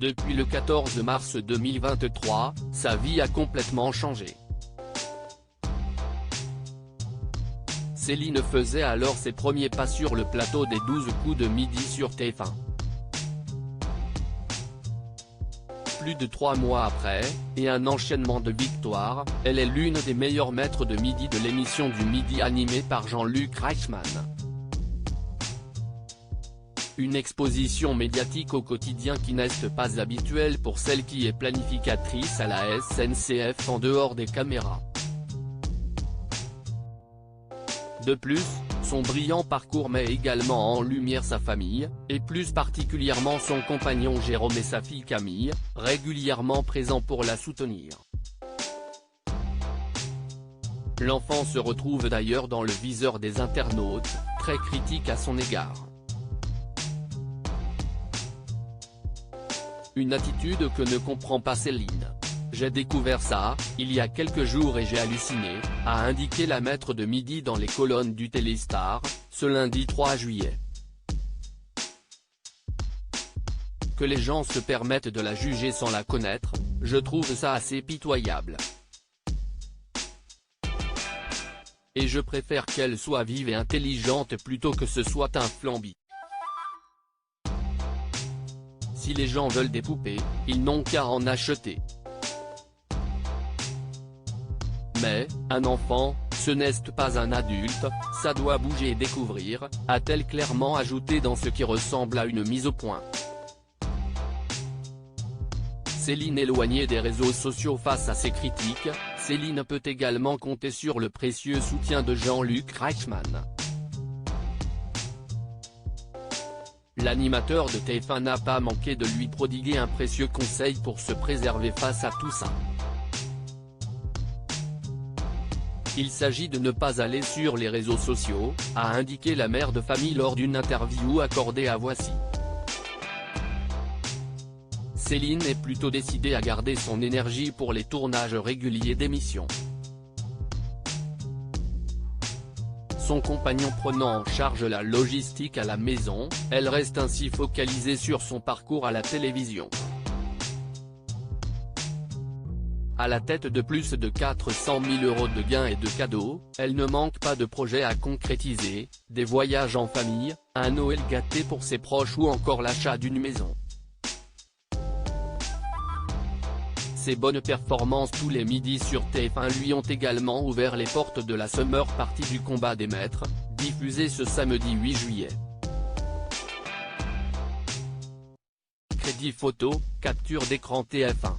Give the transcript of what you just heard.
Depuis le 14 mars 2023, sa vie a complètement changé. Céline faisait alors ses premiers pas sur le plateau des 12 coups de midi sur TF1. Plus de 3 mois après, et un enchaînement de victoires, elle est l'une des meilleures maîtres de midi de l'émission du midi animée par Jean-Luc Reichmann. Une exposition médiatique au quotidien qui n'est pas habituelle pour celle qui est planificatrice à la SNCF en dehors des caméras. De plus, son brillant parcours met également en lumière sa famille, et plus particulièrement son compagnon Jérôme et sa fille Camille, régulièrement présents pour la soutenir. L'enfant se retrouve d'ailleurs dans le viseur des internautes, très critiques à son égard. Une attitude que ne comprend pas Céline. J'ai découvert ça, il y a quelques jours et j'ai halluciné, a indiqué la maître de midi dans les colonnes du Téléstar, ce lundi 3 juillet. Que les gens se permettent de la juger sans la connaître, je trouve ça assez pitoyable. Et je préfère qu'elle soit vive et intelligente plutôt que ce soit un flambi. Si les gens veulent des poupées, ils n'ont qu'à en acheter. Mais, un enfant, ce n'est pas un adulte, ça doit bouger et découvrir, a-t-elle clairement ajouté dans ce qui ressemble à une mise au point. Céline éloignée des réseaux sociaux face à ces critiques, Céline peut également compter sur le précieux soutien de Jean-Luc Reichmann. L'animateur de TF1 n'a pas manqué de lui prodiguer un précieux conseil pour se préserver face à tout ça. Il s'agit de ne pas aller sur les réseaux sociaux, a indiqué la mère de famille lors d'une interview accordée à Voici. Céline est plutôt décidée à garder son énergie pour les tournages réguliers d'émissions. Son compagnon prenant en charge la logistique à la maison, elle reste ainsi focalisée sur son parcours à la télévision. À la tête de plus de 400 000 € de gains et de cadeaux, elle ne manque pas de projets à concrétiser, des voyages en famille, un Noël gâté pour ses proches ou encore l'achat d'une maison. Ses bonnes performances tous les midis sur TF1 lui ont également ouvert les portes de la Summer Party du combat des maîtres, diffusée ce samedi 8 juillet. Crédit photo, capture d'écran TF1.